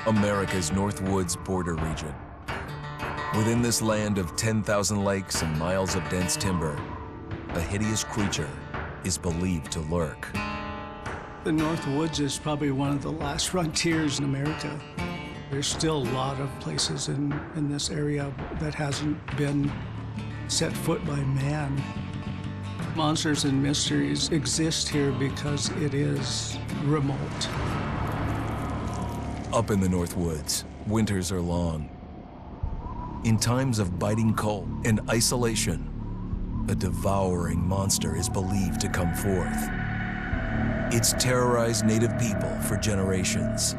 America's North Woods border region. Within this land of 10,000 lakes and miles of dense timber, a hideous creature is believed to lurk. The North Woods is probably one of the last frontiers in America. There's still a lot of places in this area that hasn't been set foot by man. Monsters and mysteries exist here because it is remote. Up in the North Woods, winters are long. In times of biting cold and isolation, a devouring monster is believed to come forth. It's terrorized native people for generations.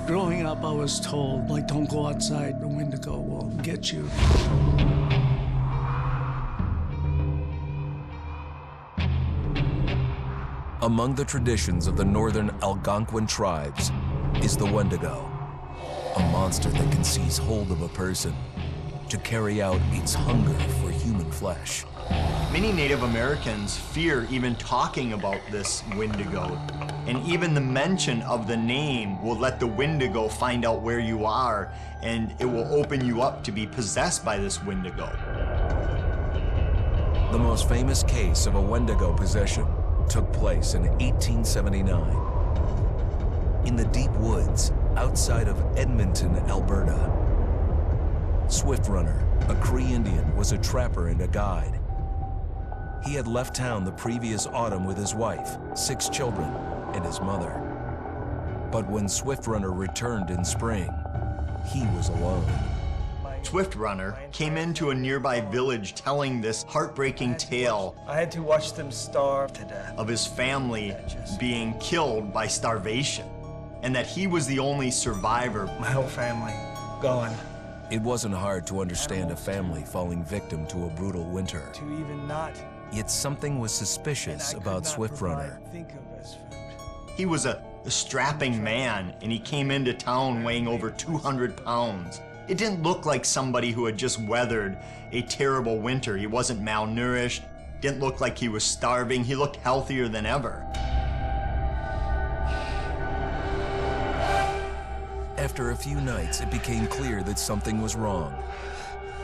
Growing up, I was told, like, don't go outside, the Wendigo will get you. Among the traditions of the northern Algonquin tribes is the Wendigo, a monster that can seize hold of a person to carry out its hunger for human flesh. Many Native Americans fear even talking about this Wendigo, and even the mention of the name will let the Wendigo find out where you are, and it will open you up to be possessed by this Wendigo. The most famous case of a Wendigo possession took place in 1879 in the deep woods outside of Edmonton, Alberta. Swift Runner, a Cree Indian, was a trapper and a guide. He had left town the previous autumn with his wife, 6 children, and his mother. But when Swift Runner returned in spring, he was alone. Swift Runner came into a nearby village telling this heartbreaking tale. I had to watch them starve to death. Of his family being killed by starvation, and that he was the only survivor. My whole family gone. It wasn't hard to understand a family falling victim to a brutal winter. To even not. Yet something was suspicious about Swift Runner. He was a strapping man, and he came into town weighing over 200 pounds. It didn't look like somebody who had just weathered a terrible winter. He wasn't malnourished, didn't look like he was starving. He looked healthier than ever. After a few nights, it became clear that something was wrong.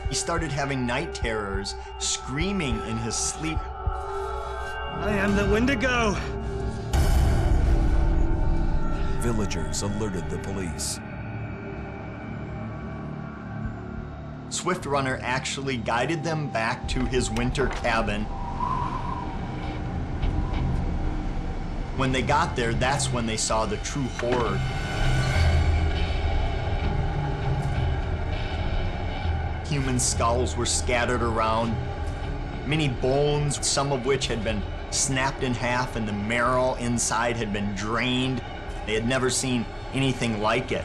He started having night terrors, screaming in his sleep. I am the Wendigo! Villagers alerted the police. Swift Runner actually guided them back to his winter cabin. When they got there, that's when they saw the true horror. Human skulls were scattered around, many bones, some of which had been snapped in half, and the marrow inside had been drained. They had never seen anything like it.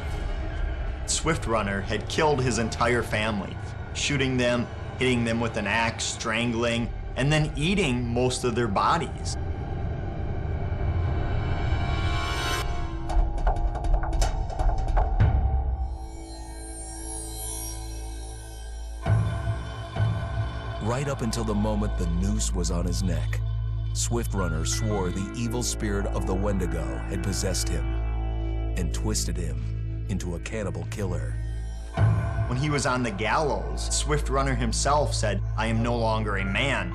Swift Runner had killed his entire family, shooting them, hitting them with an axe, strangling, and then eating most of their bodies. Right up until the moment the noose was on his neck, Swift Runner swore the evil spirit of the Wendigo had possessed him and twisted him into a cannibal killer. When he was on the gallows, Swift Runner himself said, "I am no longer a man.